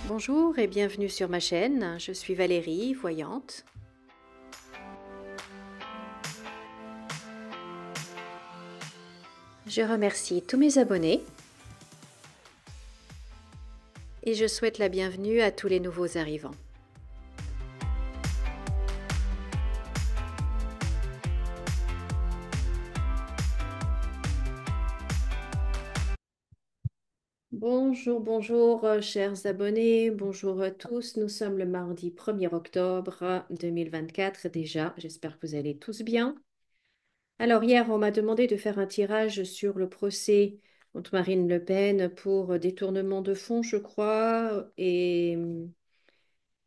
Bonjour et bienvenue sur ma chaîne, je suis Valérie, voyante. Je remercie tous mes abonnés et je souhaite la bienvenue à tous les nouveaux arrivants. Bonjour, bonjour chers abonnés, bonjour à tous. Nous sommes le mardi 1er octobre 2024 déjà, j'espère que vous allez tous bien. Alors hier, on m'a demandé de faire un tirage sur le procès contre Marine Le Pen pour détournement de fonds, je crois, et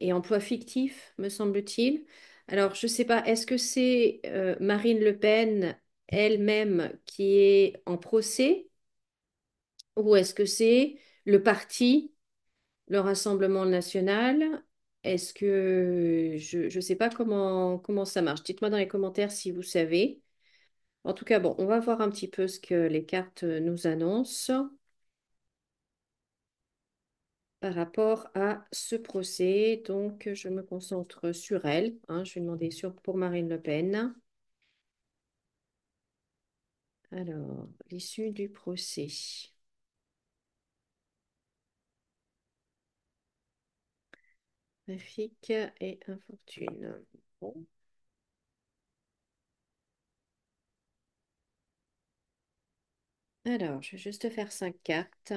emploi fictif, me semble-t-il. Alors, je ne sais pas, est-ce que c'est Marine Le Pen elle-même qui est en procès ou est-ce que c'est le parti, le Rassemblement national? Est-ce que je ne sais pas comment ça marche. Dites-moi dans les commentaires si vous savez. En tout cas, bon, on va voir un petit peu ce que les cartes nous annoncent par rapport à ce procès. Donc, je me concentre sur elle, hein. Je vais demander pour Marine Le Pen. Alors, l'issue du procès. Trafic et infortune. Bon. Alors, je vais juste faire 5 cartes.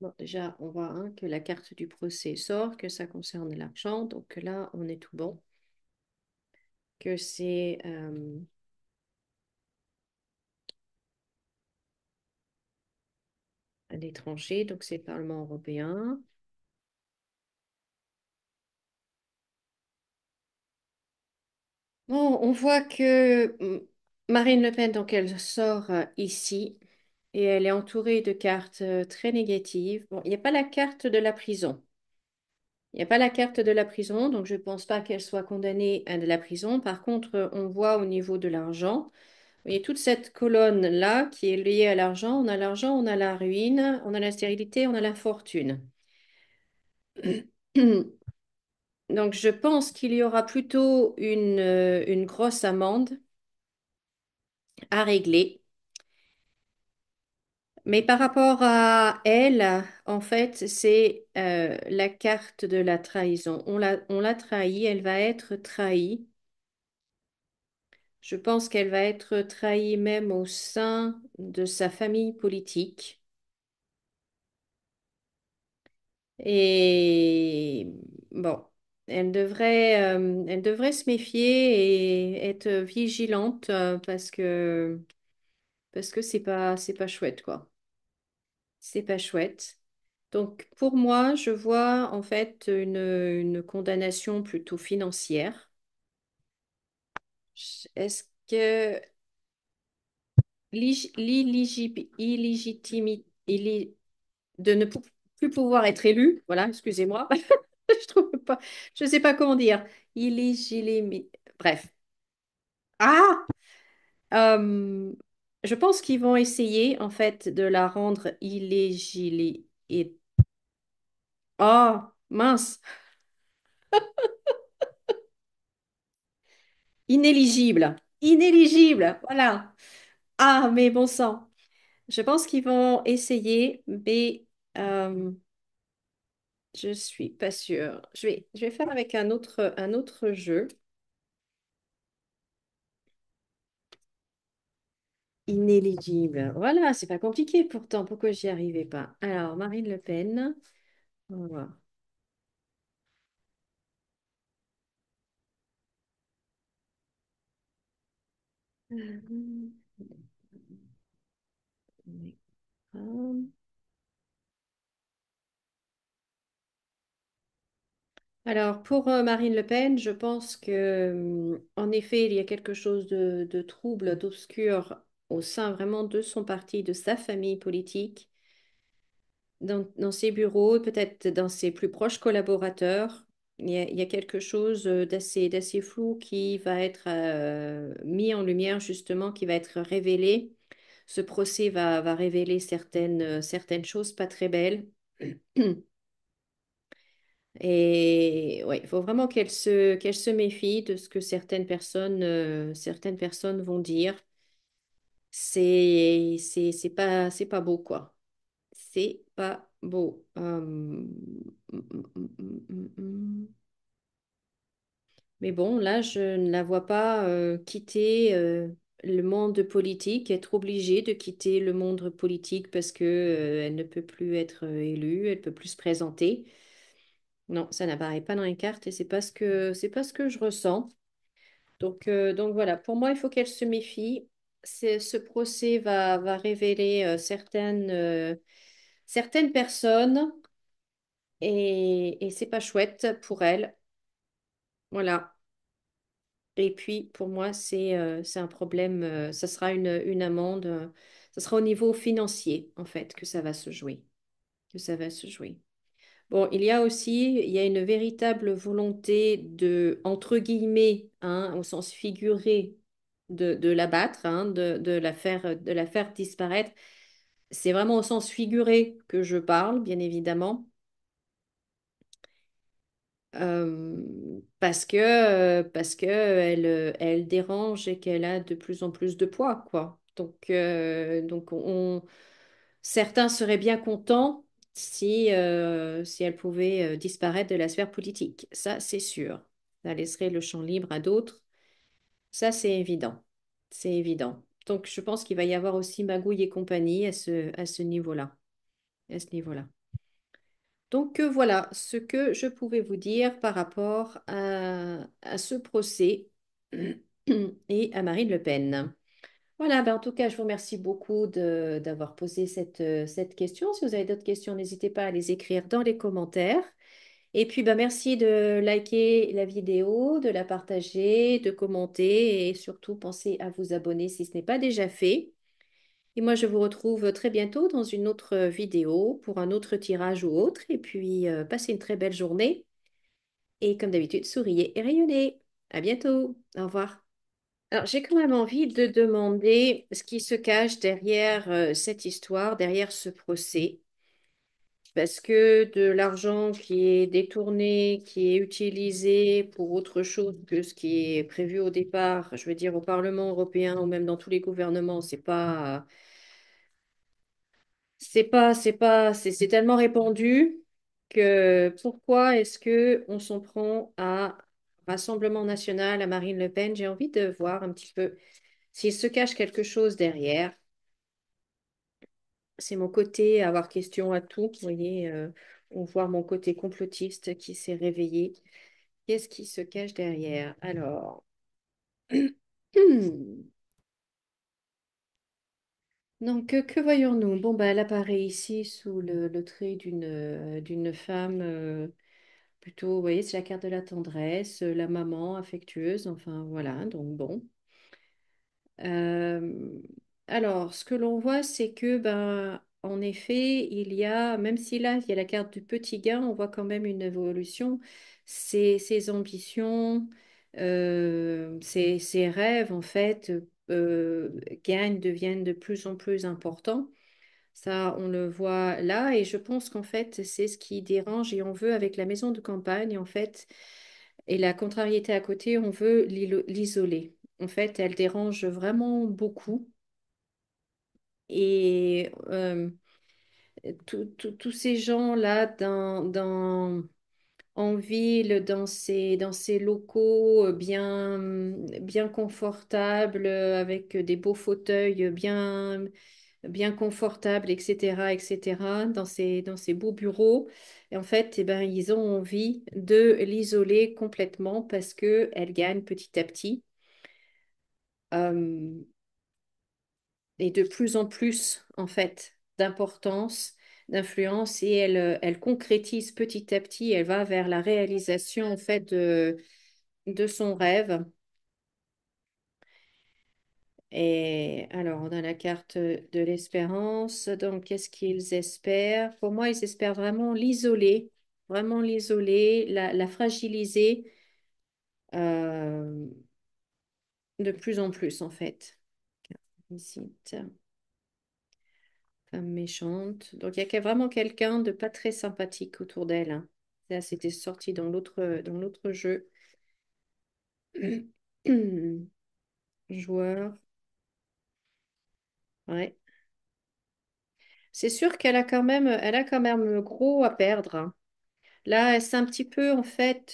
Bon, déjà, on voit hein, que la carte du procès sort, que ça concerne l'argent. Donc là, on est tout bon. Que c'est à l'étranger, donc c'est le Parlement européen. Bon, on voit que Marine Le Pen, donc elle sort ici et elle est entourée de cartes très négatives. Bon, il n'y a pas la carte de la prison. Il n'y a pas la carte de la prison, donc je ne pense pas qu'elle soit condamnée à de la prison. Par contre, on voit au niveau de l'argent, vous voyez toute cette colonne-là qui est liée à l'argent. On a l'argent, on a la ruine, on a la stérilité, on a la fortune. Donc, je pense qu'il y aura plutôt une grosse amende à régler. Mais par rapport à elle, en fait, c'est la carte de la trahison. On l'a trahie, elle va être trahie. Je pense qu'elle va être trahie même au sein de sa famille politique. Et bon, elle devrait se méfier et être vigilante parce que c'est pas chouette, quoi. C'est pas chouette. Donc, pour moi, je vois en fait une condamnation plutôt financière. Est-ce que l'illégitimité de ne plus pouvoir être élu, voilà, excusez-moi, je trouve pas, je sais pas comment dire, illégitimité, bref. Ah! Euh, je pense qu'ils vont essayer en fait de la rendre illégile et oh mince, inéligible, inéligible, voilà. Ah mais bon sang, je pense qu'ils vont essayer, mais euh, je suis pas sûre. Je vais faire avec un autre jeu. Inéligible. Voilà, c'est pas compliqué pourtant. Pourquoi j'y arrivais pas? Alors, Marine Le Pen. On va voir. Alors, pour Marine Le Pen, je pense que, en effet, il y a quelque chose de trouble, d'obscur au sein vraiment de son parti, de sa famille politique. dans ses bureaux, peut-être dans ses plus proches collaborateurs. Il y a quelque chose d'assez flou qui va être mis en lumière, justement, qui va être révélé. Ce procès va révéler certaines choses pas très belles. Et ouais, il faut vraiment qu'elle se méfie de ce que certaines personnes vont dire. C'est pas beau, quoi. C'est pas beau. Mais bon, là, je ne la vois pas quitter le monde politique, être obligée de quitter le monde politique parce que elle ne peut plus être élue, elle peut plus se présenter. Non, ça n'apparaît pas dans les cartes et c'est pas ce que je ressens. Donc voilà, pour moi, il faut qu'elle se méfie. Ce procès va révéler certaines personnes et c'est pas chouette pour elle. Voilà. Et puis, pour moi, c'est un problème. Ça sera une amende. Ça sera au niveau financier, en fait, que ça va se jouer. Que ça va se jouer. Bon, il y a une véritable volonté de, entre guillemets, hein, au sens figuré, de l'abattre, hein, de la faire disparaître. C'est vraiment au sens figuré que je parle, bien évidemment. Parce que elle dérange et qu'elle a de plus en plus de poids, quoi. Certains seraient bien contents si elle pouvait disparaître de la sphère politique. Ça, c'est sûr. Ça laisserait le champ libre à d'autres. Ça, c'est évident. C'est évident. Donc, je pense qu'il va y avoir aussi Magouille et compagnie à ce niveau-là. À ce niveau-là. Donc voilà ce que je pouvais vous dire par rapport à ce procès et à Marine Le Pen. Voilà, ben en tout cas, je vous remercie beaucoup d'avoir posé cette question. Si vous avez d'autres questions, n'hésitez pas à les écrire dans les commentaires. Et puis, ben, merci de liker la vidéo, de la partager, de commenter et surtout pensez à vous abonner si ce n'est pas déjà fait. Et moi, je vous retrouve très bientôt dans une autre vidéo pour un autre tirage ou autre. Et puis, passez une très belle journée. Et comme d'habitude, souriez et rayonnez. À bientôt. Au revoir. Alors, j'ai quand même envie de demander ce qui se cache derrière cette histoire, derrière ce procès. Parce que de l'argent qui est détourné, qui est utilisé pour autre chose que ce qui est prévu au départ, je veux dire au Parlement européen ou même dans tous les gouvernements, c'est tellement répandu que pourquoi est-ce que on s'en prend à Rassemblement national, à Marine Le Pen? J'ai envie de voir un petit peu s'il se cache quelque chose derrière. C'est mon côté avoir question à tout. Vous voyez, on voit mon côté complotiste qui s'est réveillé. Qu'est-ce qui se cache derrière? Alors, donc, que voyons-nous? Bon, bah, elle apparaît ici sous le trait d'une femme. Plutôt, vous voyez, c'est la carte de la tendresse, la maman affectueuse, enfin voilà, donc bon. Euh, alors, ce que l'on voit, c'est que, ben, en effet, il y a, même si là, il y a la carte du petit gars, on voit quand même une évolution. Ses ambitions, ses rêves, en fait, deviennent de plus en plus importants. Ça, on le voit là, et je pense qu'en fait, c'est ce qui dérange, et on veut, avec la maison de campagne, en fait, et la contrariété à côté, on veut l'isoler. En fait, elle dérange vraiment beaucoup, et tous ces gens-là en ville, dans ces locaux bien confortables, avec des beaux fauteuils bien confortables, etc., etc., dans ces beaux bureaux. Et en fait, eh ben, ils ont envie de l'isoler complètement parce qu'elle gagne petit à petit euh, et de plus en plus, en fait, d'importance, d'influence et elle concrétise petit à petit, elle va vers la réalisation, en fait, de son rêve. Et alors, on a la carte de l'espérance. Donc, qu'est-ce qu'ils espèrent? Pour moi, ils espèrent vraiment l'isoler, la fragiliser euh, de plus en plus, en fait. Visite femme méchante. Donc, il y a vraiment quelqu'un de pas très sympathique autour d'elle, hein. Ça, c'était sorti dans l'autre jeu. Joueur. Ouais. C'est sûr elle a quand même gros à perdre, hein. Là, c'est un petit peu, en fait,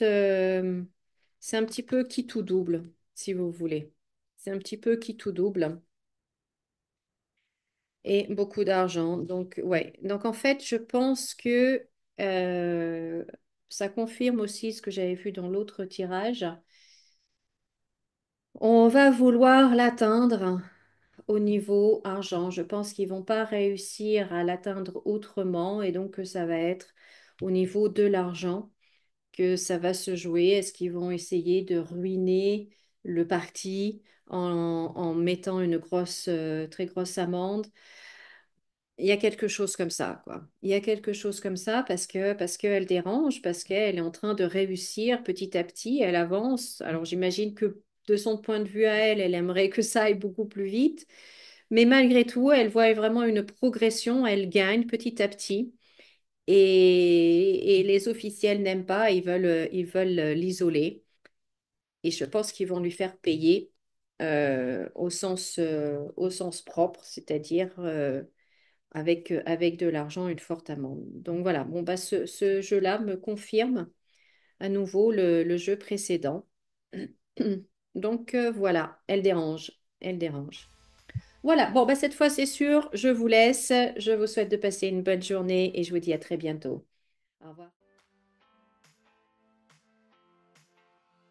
c'est un petit peu qui tout double, si vous voulez. C'est un petit peu qui tout double et beaucoup d'argent. Donc, ouais. Donc, en fait, je pense que euh, ça confirme aussi ce que j'avais vu dans l'autre tirage. On va vouloir l'atteindre au niveau argent. Je pense qu'ils vont pas réussir à l'atteindre autrement et donc que ça va être au niveau de l'argent que ça va se jouer. Est-ce qu'ils vont essayer de ruiner le parti en mettant une très grosse amende? Il y a quelque chose comme ça, quoi. Il y a quelque chose comme ça parce qu'elle dérange, parce qu'elle est en train de réussir petit à petit, elle avance. Alors j'imagine que de son point de vue à elle, elle aimerait que ça aille beaucoup plus vite, mais malgré tout, elle voit vraiment une progression, elle gagne petit à petit. Et les officiels n'aiment pas, ils veulent l'isoler. Et je pense qu'ils vont lui faire payer au sens propre, c'est-à-dire avec de l'argent, une forte amende. Donc voilà, bon, bah, ce jeu-là me confirme à nouveau le jeu précédent. Donc voilà, elle dérange, elle dérange. Voilà, bon, bah, cette fois c'est sûr, je vous laisse. Je vous souhaite de passer une bonne journée et je vous dis à très bientôt. Au revoir.